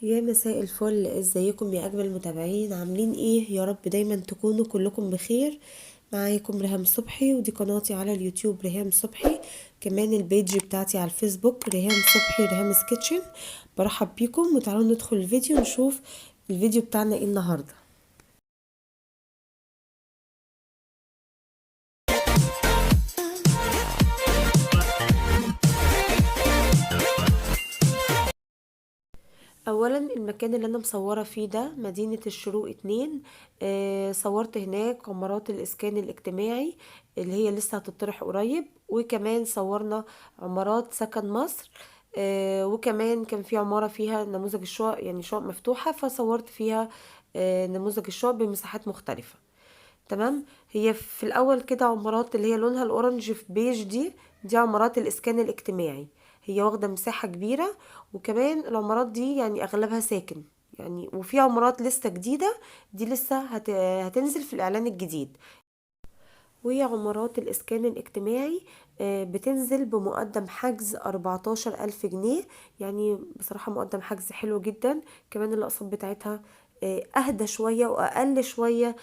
يا مساء الفل، ازيكم يا اجمل متابعين؟ عاملين ايه؟ يا رب دايما تكونوا كلكم بخير. معاكم ريهام صبحي، ودي قناتي على اليوتيوب ريهام صبحي. كمان البيج بتاعتي على الفيسبوك ريهام صبحي ريهام كيتشن. برحب بيكم وتعالوا ندخل الفيديو نشوف الفيديو بتاعنا ايه النهارده. اولا المكان اللي انا مصوره فيه ده مدينه الشروق 2. صورت هناك عمارات الاسكان الاجتماعي اللي هي لسه هتطرح قريب، وكمان صورنا عمارات سكن مصر. وكمان كان في عماره فيها نموذج الشقق، يعني شقق مفتوحه، فصورت فيها نموذج الشقق بمساحات مختلفه. تمام. هي في الاول كده عمارات اللي هي لونها الاورنج في بيج دي عمارات الاسكان الاجتماعي. هي واخده مساحه كبيره، وكمان العمارات دي يعني اغلبها ساكن. يعني وفي عمارات لسه جديده، دي لسه هتنزل في الاعلان الجديد. وهي عمارات الإسكان الاجتماعي بتنزل بمقدم حجز 14,000 جنيه. يعني بصراحة مقدم حجز حلو جدا. كمان الأقساط بتاعتها أهدى شوية وأقل شوية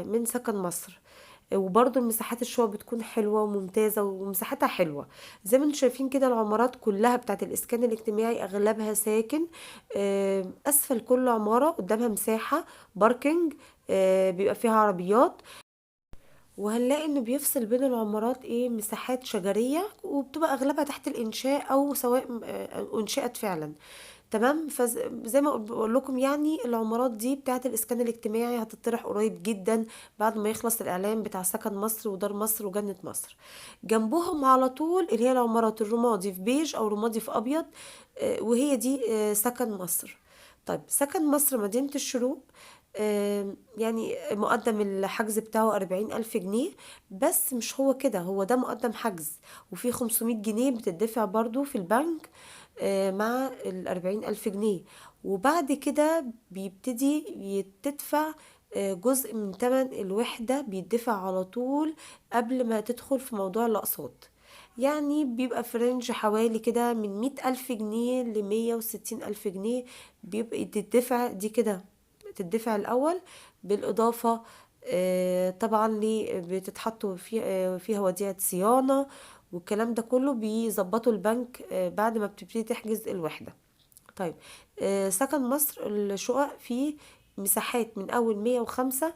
من سكن مصر. وبرضو المساحات الشقق بتكون حلوة وممتازة ومساحتها حلوة. زي ما انتم شايفين كده العمارات كلها بتاعت الإسكان الاجتماعي أغلبها ساكن. أسفل كل عمارة قدامها مساحة باركينج، بيبقى فيها عربيات. وهنلاقي انه بيفصل بين العمارات ايه مساحات شجرية، وبتبقى اغلبها تحت الانشاء او سواء انشئت فعلا. تمام. فزي ما بقول لكم يعني العمارات دي بتاعت الاسكان الاجتماعي هتطرح قريب جدا بعد ما يخلص الاعلان بتاع سكن مصر ودار مصر وجنة مصر. جنبهم على طول اللي هي العمارات الرمادي في بيج او رمادي في ابيض. وهي دي سكن مصر. طيب سكن مصر مدينة الشروق، يعني مقدم الحجز بتاعه 40,000 جنيه. بس مش هو كده، هو ده مقدم حجز، وفي 500 جنيه بتدفع برضو في البنك مع ال40,000 جنيه. وبعد كده بيبتدي تدفع جزء من تمن الوحدة بيدفع على طول قبل ما تدخل في موضوع الأقساط. يعني بيبقى في رينج حوالي كده من 100,000 جنيه ل160,000 جنيه. بيبقى تدفع دي كده، تدفع الأول بالإضافة طبعا بتتحط فيها وديعة صيانة. والكلام ده كله بيظبطوا البنك بعد ما بتبتدي تحجز الوحدة. طيب سكن مصر الشقق فيه مساحات من أول 105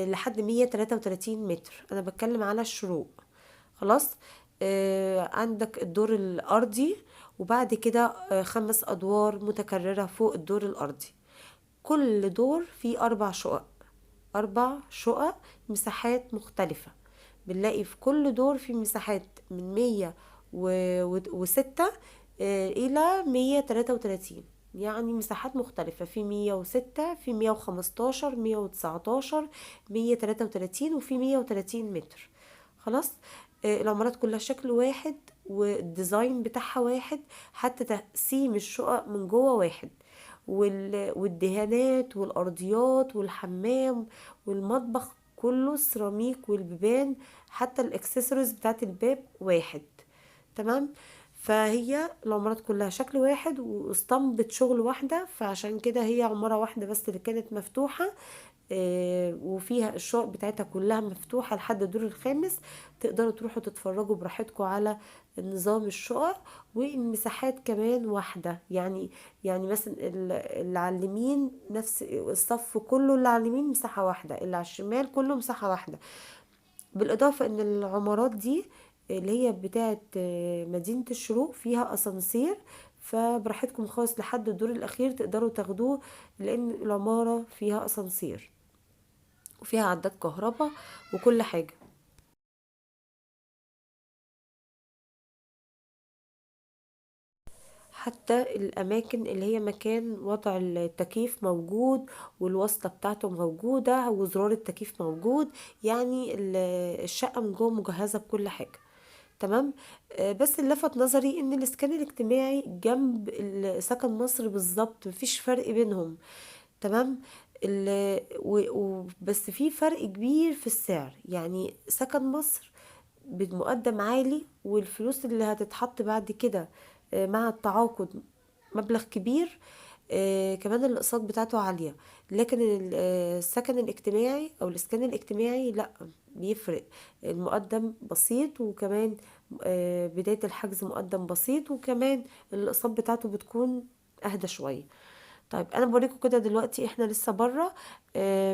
لحد 133 متر. أنا بتكلم على الشروق. خلاص. عندك الدور الأرضي، وبعد كده 5 أدوار متكررة فوق الدور الأرضي. كل دور فيه 4 شقق. 4 شقق مساحات مختلفة. بنلاقي في كل دور فيه مساحات من 106 إلى 133. يعني مساحات مختلفة، في 106، في 115، 119، 133، وفي 130 متر. خلاص. العمارات كلها شكل واحد، والديزاين بتاعها واحد، حتى تقسيم الشقق من جوه واحد. والدهانات والارضيات والحمام والمطبخ كله سيراميك، والبيبان حتى الاكسسوارز بتاعت الباب واحد. تمام. فهي العمارات كلها شكل واحد واسطمبة شغل واحدة، فعشان كده هي عمارة واحدة بس اللي كانت مفتوحة. وفيها الشقق بتاعتها كلها مفتوحة لحد الدور الخامس. تقدروا تروحوا تتفرجوا براحتكم على نظام الشقق. والمساحات كمان واحدة. يعني مثلا اللي على اليمين نفس الصف كله، اللي على اليمين مساحة واحدة، اللي على الشمال كله مساحة واحدة. بالإضافة ان العمارات دي اللي هي بتاعت مدينة الشروق فيها أسانسير. فبراحتكم خالص لحد الدور الأخير تقدروا تاخدوه، لأن العمارة فيها أسانسير وفيها عداد كهرباء وكل حاجة. حتى الأماكن اللي هي مكان وضع التكييف موجود، والوصلة بتاعته موجودة، وزرار التكييف موجود. يعني الشقة من جوه مجهزة بكل حاجة. تمام. بس اللي لفت نظري ان الاسكان الاجتماعي جنب سكن مصر بالظبط، مفيش فرق بينهم. تمام. بس في فرق كبير في السعر. يعني سكن مصر بمقدم عالي، والفلوس اللي هتتحط بعد كده مع التعاقد مبلغ كبير. كمان الاقساط بتاعته عالية. لكن السكن الاجتماعي او الاسكان الاجتماعي لا، بيفرق. المقدم بسيط، وكمان بداية الحجز مقدم بسيط، وكمان الاقساط بتاعته بتكون اهدى شوية. طيب انا بوريكم كده دلوقتي، احنا لسه بره.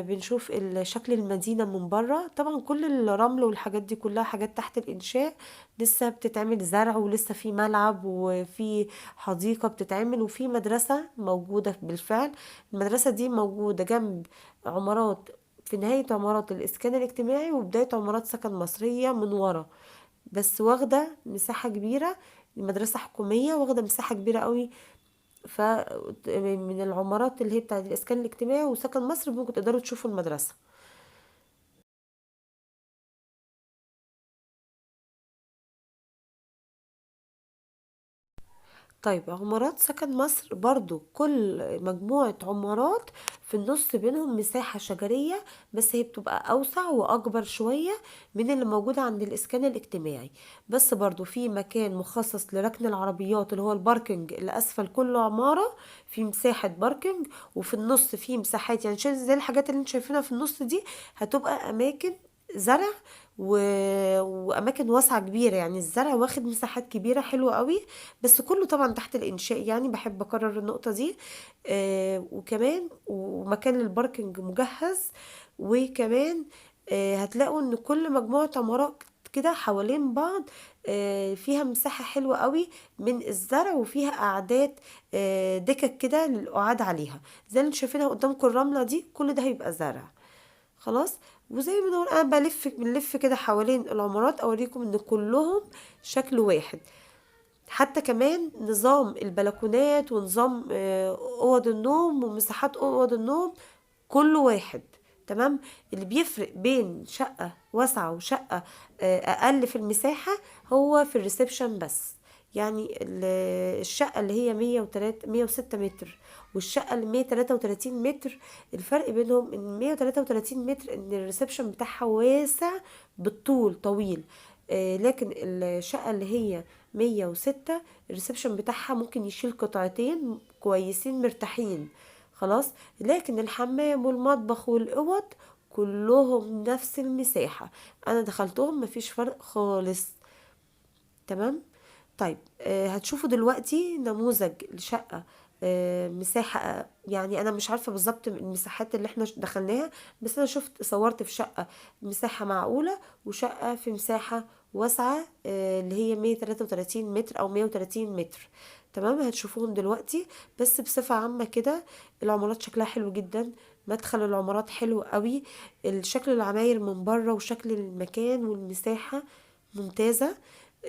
بنشوف شكل المدينة من بره. طبعا كل الرمل والحاجات دي كلها حاجات تحت الانشاء، لسه بتتعمل زرع، ولسه في ملعب وفي حديقة بتتعمل، وفي مدرسة موجودة بالفعل. المدرسة دي موجودة جنب عمارات، في نهاية عمارات الإسكان الاجتماعي وبداية عمارات سكن مصرية من ورا، بس واخدة مساحة كبيرة. المدرسة حكومية واخدة مساحة كبيرة قوي. ف من العمارات اللي هي بتاعت الإسكان الاجتماعي وسكن مصر ممكن تقدروا تشوفوا المدرسة. طيب عمارات سكن مصر برضو كل مجموعة عمارات في النص بينهم مساحة شجرية، بس هي بتبقى أوسع وأكبر شوية من اللي موجودة عند الإسكان الاجتماعي. بس برضو في مكان مخصص لركن العربيات اللي هو الباركنج اللي أسفل كل عمارة، في مساحة باركنج. وفي النص في مساحات، يعني زي الحاجات اللي انت شايفينها في النص دي هتبقى أماكن زرع و... واماكن واسعه كبيره. يعني الزرع واخد مساحات كبيره حلوه قوي، بس كله طبعا تحت الانشاء، يعني بحب اكرر النقطه دي. وكمان ومكان للباركنج مجهز. وكمان هتلاقوا ان كل مجموعه عمارات كده حوالين بعض فيها مساحه حلوه قوي من الزرع، وفيها قعدات دكك كده للقعاد عليها، زي اللي انتوا شايفينها قدامكم الرمله دي، كل ده هيبقى زرع. خلاص. وزي ما نقول انا بنلف كده حوالين العمارات اوريكم ان كلهم شكل واحد. حتى كمان نظام البلكونات ونظام اوض النوم ومساحات اوض النوم كله واحد. تمام. اللي بيفرق بين شقة واسعة وشقة اقل في المساحة هو في الريسبشن بس. يعني الشقة اللي هي 103 106 متر والشقة اللي 133 متر، الفرق بينهم ان 133 متر ان الريسبشن بتاعها واسع بالطول طويل. لكن الشقة اللي هي 106 الريسبشن بتاعها ممكن يشيل قطعتين كويسين مرتاحين. خلاص. لكن الحمام والمطبخ والأوض كلهم نفس المساحة، انا دخلتهم مفيش فرق خالص. تمام. طيب هتشوفوا دلوقتي نموذج لشقة مساحة، يعني انا مش عارفة بالظبط المساحات اللي احنا دخلناها، بس انا شفت صورت في شقة مساحة معقولة، وشقة في مساحة واسعة اللي هي 133 متر او 130 متر. تمام. هتشوفوهم دلوقتي. بس بصفة عامة كده العمارات شكلها حلو جدا. مدخل العمارات حلو قوي. الشكل العماير من بره وشكل المكان والمساحة ممتازة.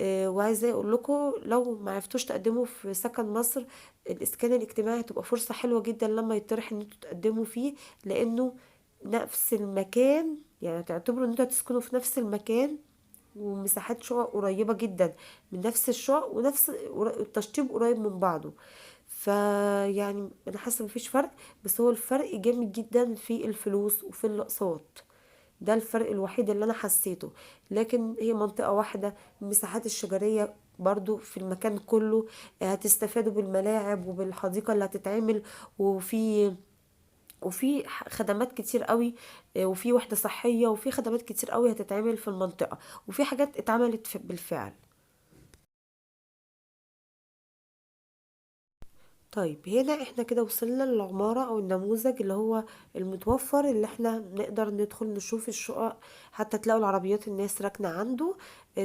وعايزه اقول لكم لو ما عرفتوش تقدموا في سكن مصر، الاسكان الاجتماعي هتبقى فرصه حلوه جدا لما يطرح ان انتوا تقدموا فيه، لانه نفس المكان، يعني تعتبروا ان انتوا هتسكنوا في نفس المكان، ومساحات شقق قريبه جدا من نفس الشقق، ونفس التشطيب قريب من بعضه. فيعني انا حاسه مفيش فرق، بس هو الفرق جامد جدا في الفلوس وفي الاقساط. ده الفرق الوحيد اللي انا حسيته. لكن هي منطقة واحدة، المساحات الشجرية برضو في المكان كله. هتستفادوا بالملاعب وبالحديقة اللي هتتعمل، وفي خدمات كتير قوي. وفي وحدة صحية، وفي خدمات كتير قوي هتتعمل في المنطقة، وفي حاجات اتعملت بالفعل. طيب هنا احنا كده وصلنا للعمارة او النموذج اللي هو المتوفر، اللي احنا نقدر ندخل نشوف الشقق، حتى تلاقوا العربيات الناس راكنة عنده.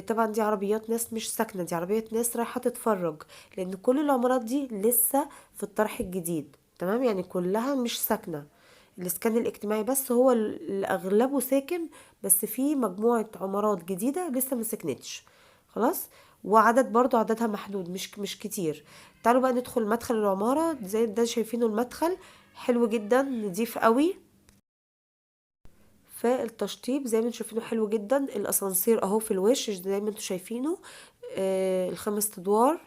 طبعا دي عربيات ناس مش ساكنة، دي عربيات ناس رايحة تتفرج، لان كل العمارات دي لسه في الطرح الجديد. تمام. يعني كلها مش ساكنة. الاسكان الاجتماعي بس هو اللي اغلبه ساكن، بس في مجموعة عمارات جديدة لسه ما سكنتش. خلاص. وعدد برضو عددها محدود، مش كتير. تعالوا بقى ندخل مدخل العمارة. زي ده شايفينه المدخل حلو جدا نضيف قوي. فالتشطيب زي ما انتوا شايفينه حلو جدا. الاسانسير اهو في الوش زي ما انتوا شايفينه. الخمس ادوار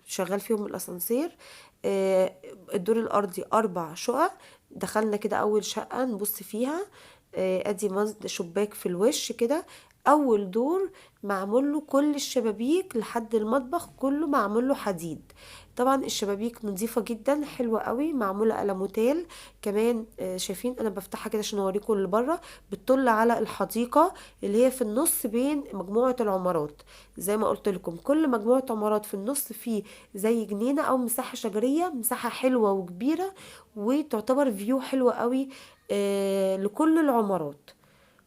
شغال فيهم الاسانسير. آه الدور الارضي 4 شقق. دخلنا كده اول شقة نبص فيها. ادي شباك في الوش كده. اول دور معمول له كل الشبابيك لحد المطبخ كله معمول له حديد. طبعا الشبابيك نظيفة جدا، حلوة قوي، معمولة قلموتال كمان. شايفين انا بفتحها كده عشان اوريكم اللي بره، بتطل على الحديقة اللي هي في النص بين مجموعة العمارات. زي ما قلت لكم كل مجموعة عمارات في النص فيه زي جنينة او مساحة شجرية، مساحة حلوة وكبيرة، وتعتبر فيو حلوة قوي لكل العمارات.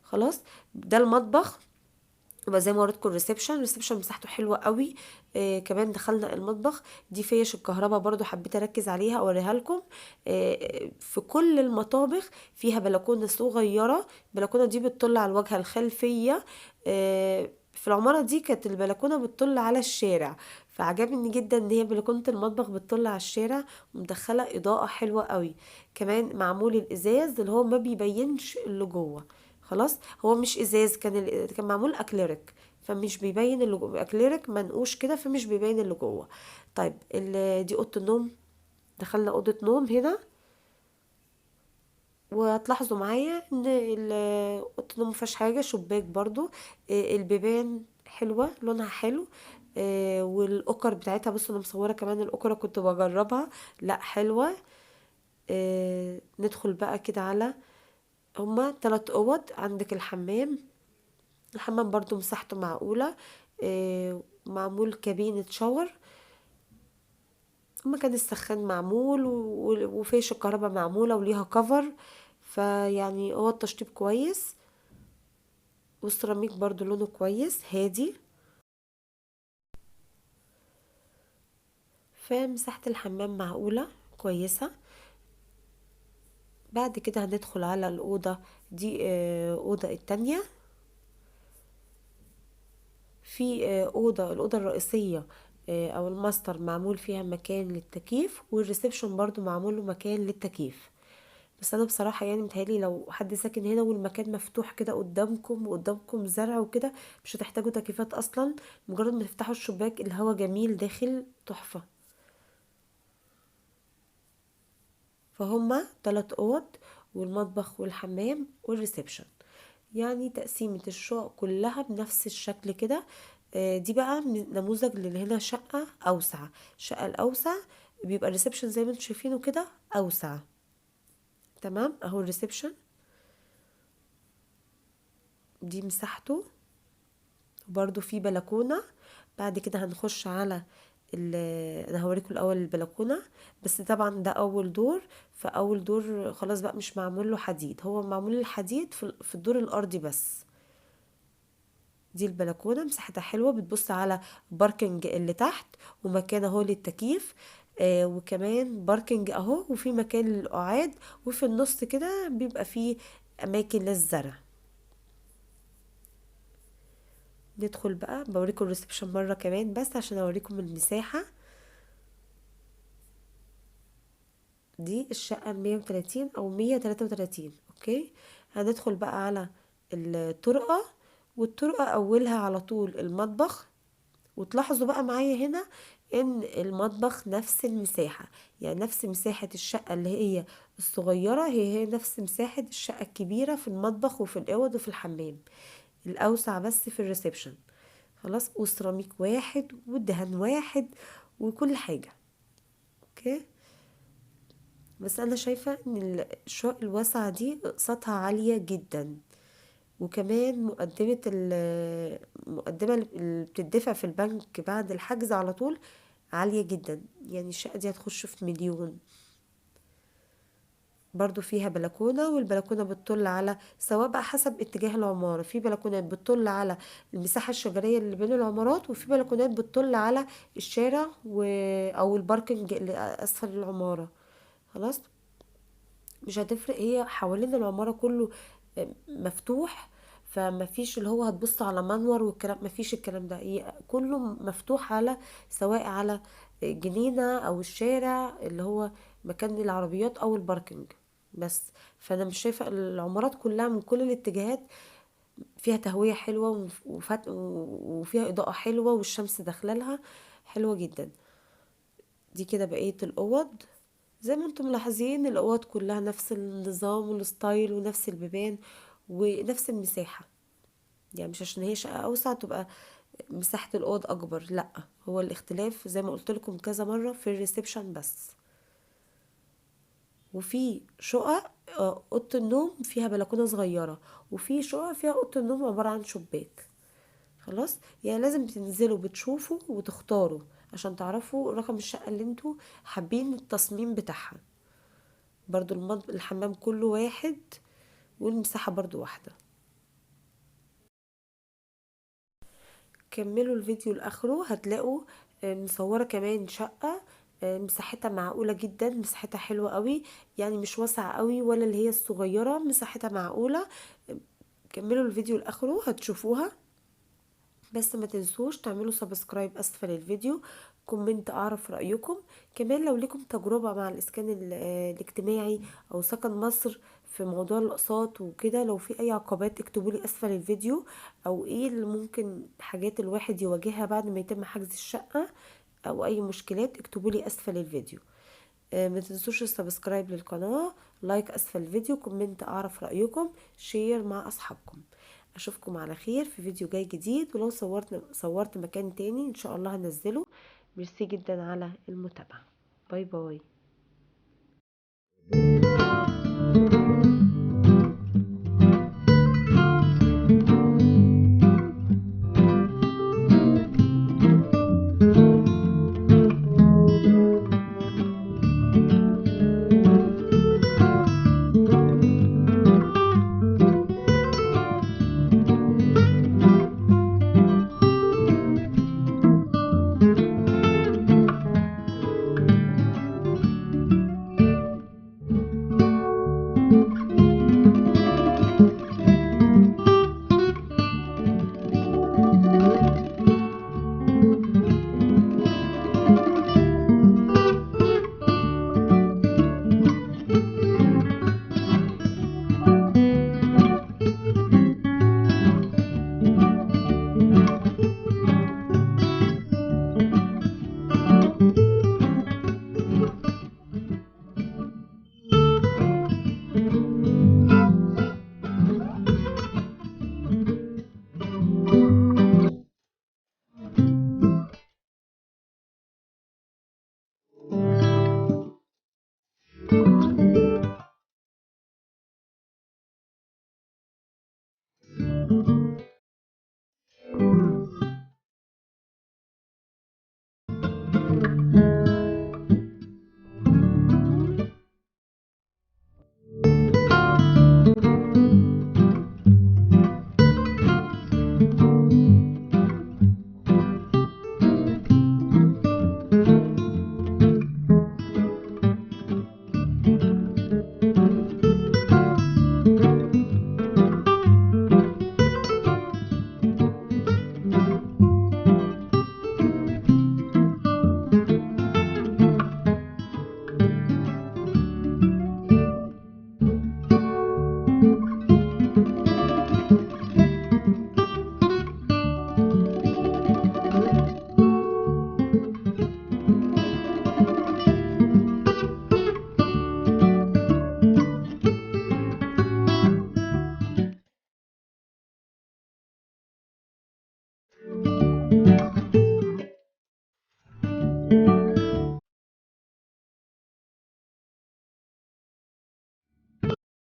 خلاص، ده المطبخ. يبقى زي ما وريتكم الريسبشن مساحته حلوه قوي. كمان دخلنا المطبخ، دي فيش الكهرباء برضو حبيت اركز عليها اوريها لكم. في كل المطابخ فيها بلكونه صغيره، البلكونه دي بتطل على الواجهه الخلفيه. في العماره دي كانت البلكونه بتطل على الشارع، فعجبني جدا ان هي بلكونه المطبخ بتطل على الشارع، ومدخله اضاءه حلوه قوي. كمان معمول الازاز اللي هو ما بيبينش اللي جوه. خلاص، هو مش ازاز، كان معمول اكليريك، فمش بيبين اللي جوه، اكليريك منقوش كده فمش بيبين اللي جوه. طيب دي اوضه النوم. دخلنا اوضه نوم هنا، وهتلاحظوا معايا ان اوضه النوم مفيهاش حاجه، شباك برضو. البيبان حلوه، لونها حلو. والاوكر بتاعتها، بصوا انا مصوره كمان الاوكر كنت بجربها، لا حلوه. ندخل بقى كده على، هما 3 اوض. عندك الحمام، الحمام برضو مساحته معقولة. معمول كابينة شاور، مكان السخان معمول، وفيش الكهرباء معمولة وليها كفر، فيعني هو التشطيب كويس. والسيراميك برضو لونه كويس هادي. فمساحة الحمام معقولة كويسة. بعد كده هندخل على الأوضة دي، أوضة التانية. في الأوضة الرئيسية أو الماستر معمول فيها مكان للتكييف، والريسبشن برضو معمول له مكان للتكييف. بس أنا بصراحة يعني متهيألي لو حد ساكن هنا والمكان مفتوح كده قدامكم وقدامكم زرع وكده، مش هتحتاجوا تكييفات أصلا. مجرد ما تفتحوا الشباك الهوا جميل داخل تحفة. فهما 3 أوض، والمطبخ والحمام والريسبشن. يعني تقسيمة الشقق كلها بنفس الشكل كده. دي بقى نموذج اللي هنا شقة أوسع. الشقة الأوسع بيبقى الريسبشن زي ما انتم شايفينه كده أوسع. تمام، أهو الريسبشن دي مساحته، برضو في بلكونة. بعد كده هنخش على انا هوريكم الاول البلكونه. بس طبعا ده اول دور، فاول دور خلاص بقى مش معمول له حديد، هو معمول الحديد في الدور الارضي بس. دي البلكونه مساحتها حلوه، بتبص على باركنج اللي تحت، ومكان اهو للتكييف. وكمان باركنج اهو، وفي مكان للقعاد، وفي النص كده بيبقى فيه اماكن للزرع. ندخل بقى بوريكم الريسبشن مره كمان بس عشان اوريكم المساحه. دي الشقة 130 أو 133. أوكي، هندخل بقى على الطرقة، والطرقة أولها على طول المطبخ. وتلاحظوا بقى معايا هنا ان المطبخ نفس المساحة، يعني نفس مساحة الشقة اللي هي الصغيرة، هي نفس مساحة الشقة الكبيرة في المطبخ وفي الأوض وفي الحمام. الأوسع بس في الريسبشن. خلاص، والسيراميك واحد والدهان واحد وكل حاجة. اوكي، بس انا شايفة ان الشقق الواسعة دي اقساطها عالية جدا. وكمان المقدمة اللي بتدفع في البنك بعد الحجز على طول عالية جدا، يعني الشقة دي هتخش في مليون. برضو فيها بلكونة، والبلكونة بتطل على، سواء بقى حسب اتجاه العمارة، في بلكونات بتطل على المساحة الشجرية اللي بين العمارات، وفي بلكونات بتطل على الشارع او الباركنج اللي اسفل العمارة. خلاص، مش هتفرق، هي حوالين العمارة كله مفتوح. فما فيش اللي هو هتبص على منور والكلام، ما فيش الكلام ده، هي كله مفتوح على، سواء على جنينة او الشارع اللي هو مكان العربيات او الباركنج بس. فانا مش شايفة العمارات كلها من كل الاتجاهات فيها تهوية حلوة، وفيها اضاءة حلوة، والشمس داخله لها حلوة جدا. دي كده بقية الاوض. زي ما انتم ملاحظين الاوض كلها نفس النظام والستايل ونفس البيبان ونفس المساحة. يعني مش عشان هي شقة اوسع تبقى مساحة الأوض أكبر، لأ، هو الاختلاف زي ما قلت لكم كذا مرة في الريسبشن بس. وفي شقق أوضة النوم فيها بلكونة صغيرة، وفي شقق فيها أوضة النوم عبارة عن شباك. خلاص، يعني لازم تنزلوا بتشوفوا وتختاروا عشان تعرفوا رقم الشقة اللي انتوا حابين التصميم بتاعها. برضو الحمام كله واحد، والمساحة برضو واحدة. كملوا الفيديو لاخره هتلاقوا مصورة كمان شقة مساحتها معقولة جدا، مساحتها حلوة قوي، يعني مش واسعة قوي ولا اللي هي الصغيرة، مساحتها معقولة. كملوا الفيديو لاخره هتشوفوها. بس ما تنسوش تعملوا سبسكرايب اسفل الفيديو، كومنت اعرف رأيكم. كمان لو لكم تجربة مع الاسكان الاجتماعي او سكن مصر في موضوع الاقساط وكده، لو في اي عقبات اكتبوا لي اسفل الفيديو، او ايه اللي ممكن حاجات الواحد يواجهها بعد ما يتم حجز الشقة، او اي مشكلات اكتبوا لي اسفل الفيديو. ما تنسوش السبسكرايب للقناة، لايك اسفل الفيديو، كومنت اعرف رأيكم، شير مع اصحابكم. اشوفكم على خير في فيديو جاي جديد، ولو صورت مكان تاني ان شاء الله هنزله. ميرسي جدا على المتابعة. باي باي.